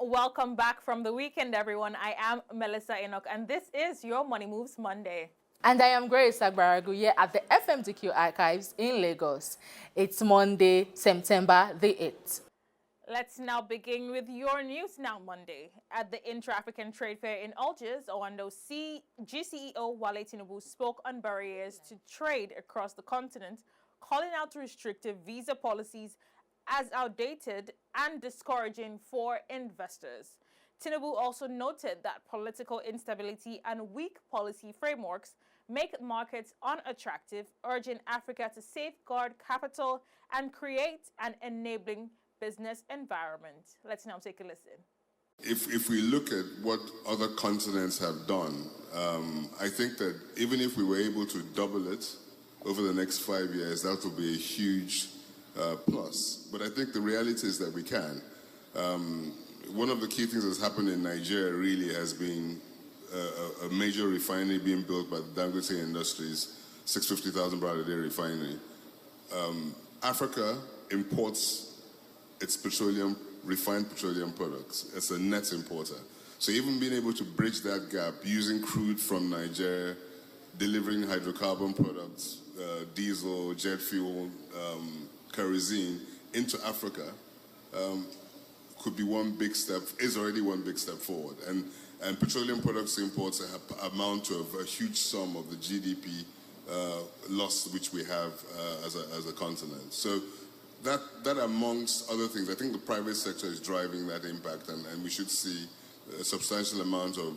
welcome back from the weekend, everyone. I am Melissa Enoch, and this is your Money Moves Monday. And I am Grace Agbaragu here at the FMDQ Archives in Lagos. It's Monday, September the 8th. Let's now begin with your news now Monday. At the Intra-African Trade Fair in Algiers, Owando GCEO Wale Tinubu spoke on barriers to trade across the continent, calling out restrictive visa policies as outdated and discouraging for investors. Tinubu also noted that political instability and weak policy frameworks make markets unattractive, urging Africa to safeguard capital and create an enabling business environment. Let's now take a listen. If we look at what other continents have done, I think that even if we were able to double it over the next 5 years, that would be a huge plus. But I think the reality is that we can. One of the key things that's happened in Nigeria really has been a major refinery being built by the Dangote Industries, 650,000 barrel a day refinery. Africa imports its refined petroleum products. It's a net importer. So even being able to bridge that gap using crude from Nigeria, delivering hydrocarbon products, diesel, jet fuel, kerosene into Africa could be one big step, is already one big step forward. And petroleum products imports amount to a huge sum of the GDP loss which we have as a continent. So that amongst other things, I think the private sector is driving that impact, and we should see a substantial amount of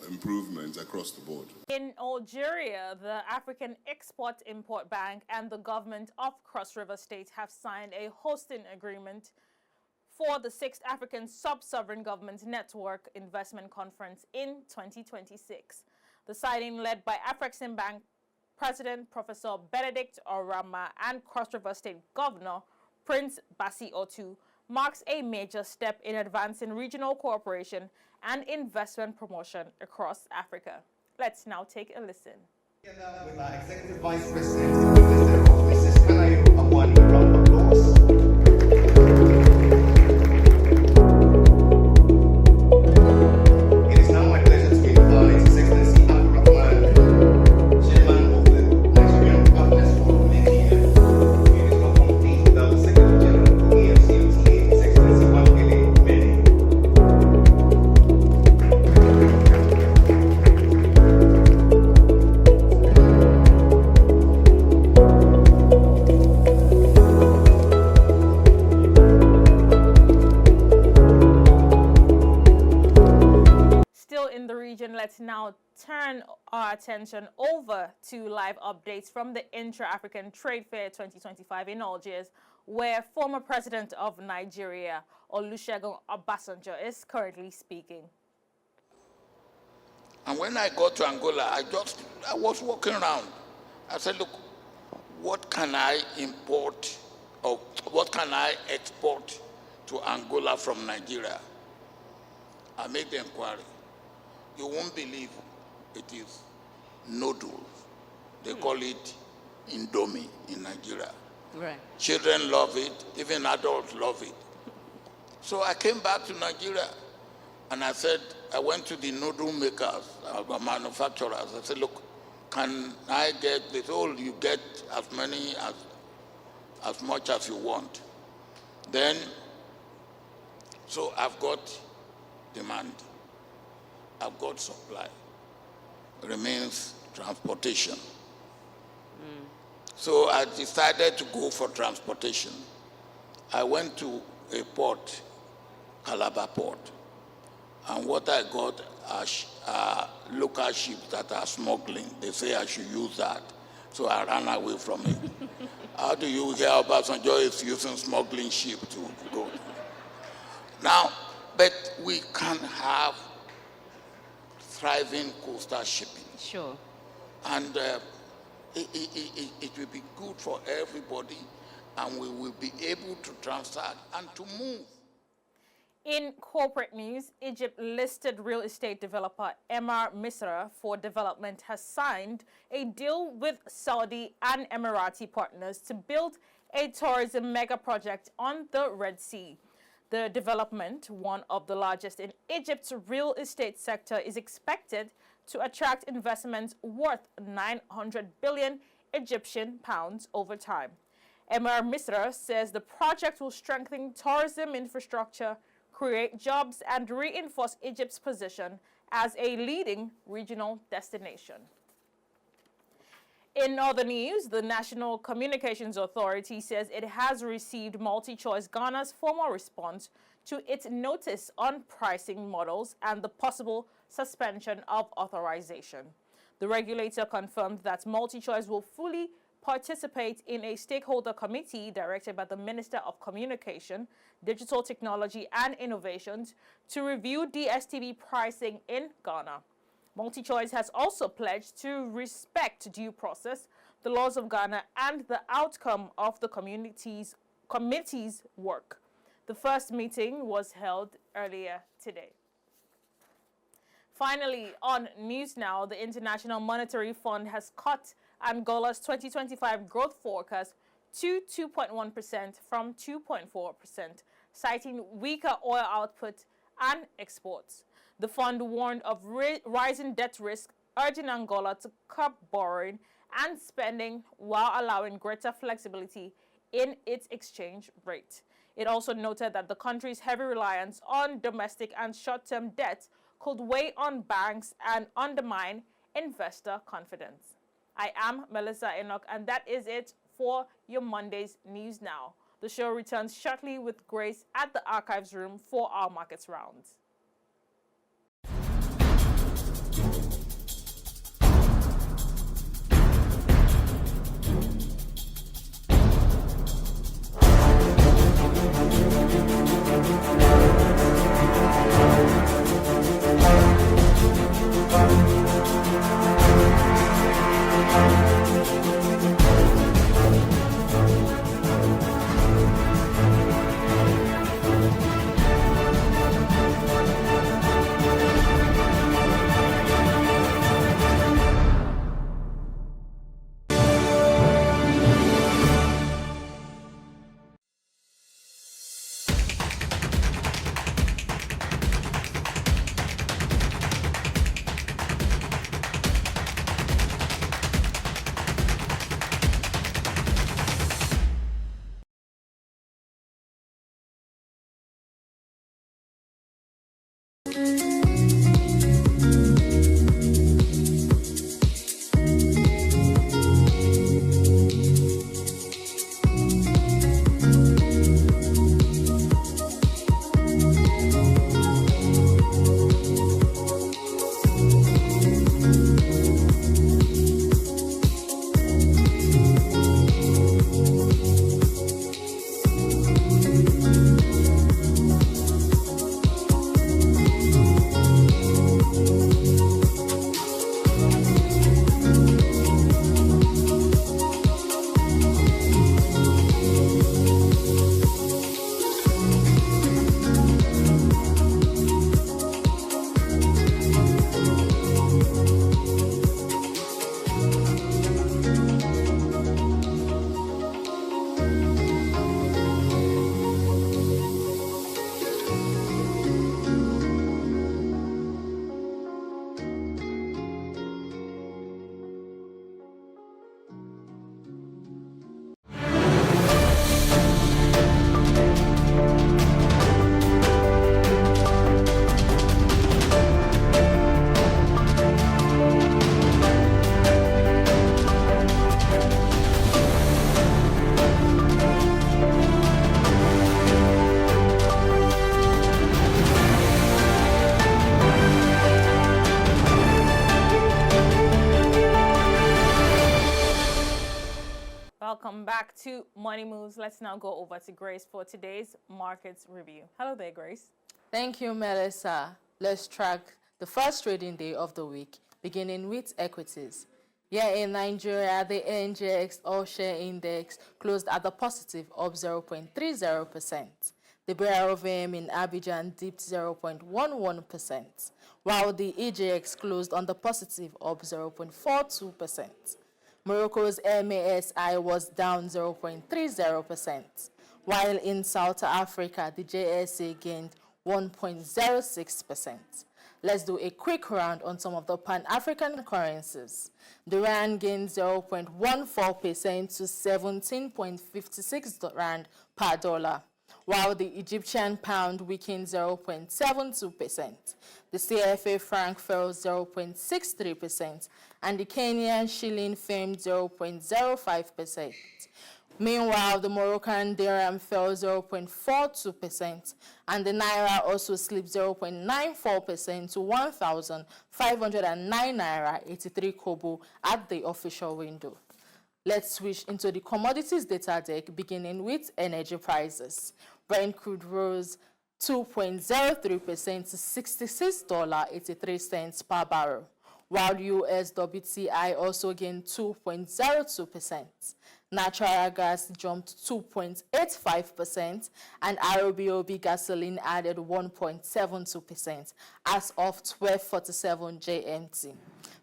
improvement across the board. In Algeria, the African Export-Import Bank and the government of Cross River State have signed a hosting agreement for the 6th African Sub-Sovereign Government Network Investment Conference in 2026. The signing, led by Afrexim Bank President Professor Benedict Orama and Cross River State Governor Prince Bassi Otu, marks a major step in advancing regional cooperation and investment promotion across Africa. Let's now take a listen. Together with our Executive Vice President, Mrs. Kanayo Awani, round of applause. Let's now turn our attention over to live updates from the Intra-African Trade Fair 2025 in Algiers, where former President of Nigeria, Olusegun Obasanjo, is currently speaking. And when I got to Angola, I was walking around. I said, look, what can I import or what can I export to Angola from Nigeria? I made the inquiry. You won't believe it is noodles. They call it Indomie in Nigeria. Right. Children love it, even adults love it. So I came back to Nigeria and I said, I went to the noodle makers, manufacturers. I said, look, can I get this? Oh, you get as much as you want. Then, so I've got demand. I've got supply. Remains transportation. So I decided to go for transportation. I went to a port, Calabar Port, and what I got are local ships that are smuggling. They say I should use that. So I ran away from it. How do you hear Obasanjo is using smuggling ship to go? Now, but we can have thriving coastal shipping. Sure. And it will be good for everybody, and we will be able to transact and to move. In corporate news, Egypt-listed real estate developer Emaar Misra for Development has signed a deal with Saudi and Emirati partners to build a tourism mega project on the Red Sea. The development, one of the largest in Egypt's real estate sector, is expected to attract investments worth 900 billion Egyptian pounds over time. Emaar says the project will strengthen tourism infrastructure, create jobs, and reinforce Egypt's position as a leading regional destination. In other news, the National Communications Authority says it has received MultiChoice Ghana's formal response to its notice on pricing models and the possible suspension of authorization. The regulator confirmed that MultiChoice will fully participate in a stakeholder committee directed by the Minister of Communication, Digital Technology and Innovations to review DSTV pricing in Ghana. MultiChoice has also pledged to respect due process, the laws of Ghana, and the outcome of the committee's work. The first meeting was held earlier today. Finally, on News Now, the International Monetary Fund has cut Angola's 2025 growth forecast to 2.1% from 2.4%, citing weaker oil output and exports. The fund warned of rising debt risk, urging Angola to curb borrowing and spending while allowing greater flexibility in its exchange rate. It also noted that the country's heavy reliance on domestic and short-term debt could weigh on banks and undermine investor confidence. I am Melissa Enoch, and that is it for your Monday's News Now. The show returns shortly with Grace at the archives room for our markets rounds. Welcome back to Money Moves. Let's now go over to Grace for today's markets review. Hello there, Grace. Thank you, Melissa. Let's track the first trading day of the week, beginning with equities. Here in Nigeria, the NGX All-Share Index closed at the positive of 0.30%. The BROVM in Abidjan dipped 0.11%, while the EGX closed on the positive of 0.42%. Morocco's MASI was down 0.30%, while in South Africa, the JSA gained 1.06%. Let's do a quick round on some of the Pan-African currencies. The Rand gained 0.14% to 17.56 Rand per dollar, while the Egyptian pound weakened 0.72%. The CFA franc fell 0.63%, and the Kenyan shilling firmed 0.05%. Meanwhile, the Moroccan dirham fell 0.42%, and the naira also slipped 0.94% to 1,509 naira 83 kobo at the official window. Let's switch into the commodities data deck, beginning with energy prices. Brent crude rose 2.03% to $66.83 per barrel, while US WTI also gained 2.02%. Natural gas jumped 2.85%, and ROBOB gasoline added 1.72% as of 12:47 GMT.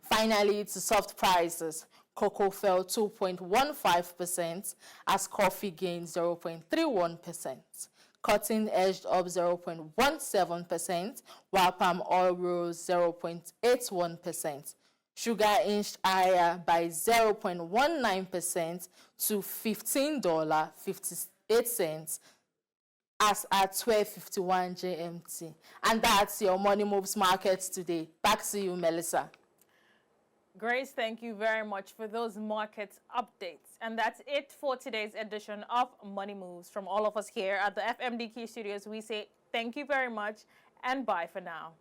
Finally, to soft prices. Cocoa fell 2.15% as coffee gained 0.31%. Cotton edged up 0.17%, while palm oil rose 0.81%. Sugar inched higher by 0.19% to $15.58 as at 12:51 GMT. And that's your Money Moves Markets today. Back to you, Melissa. Grace, thank you very much for those market updates. And that's it for today's edition of Money Moves. From all of us here at the FMDQ studios, we say thank you very much and bye for now.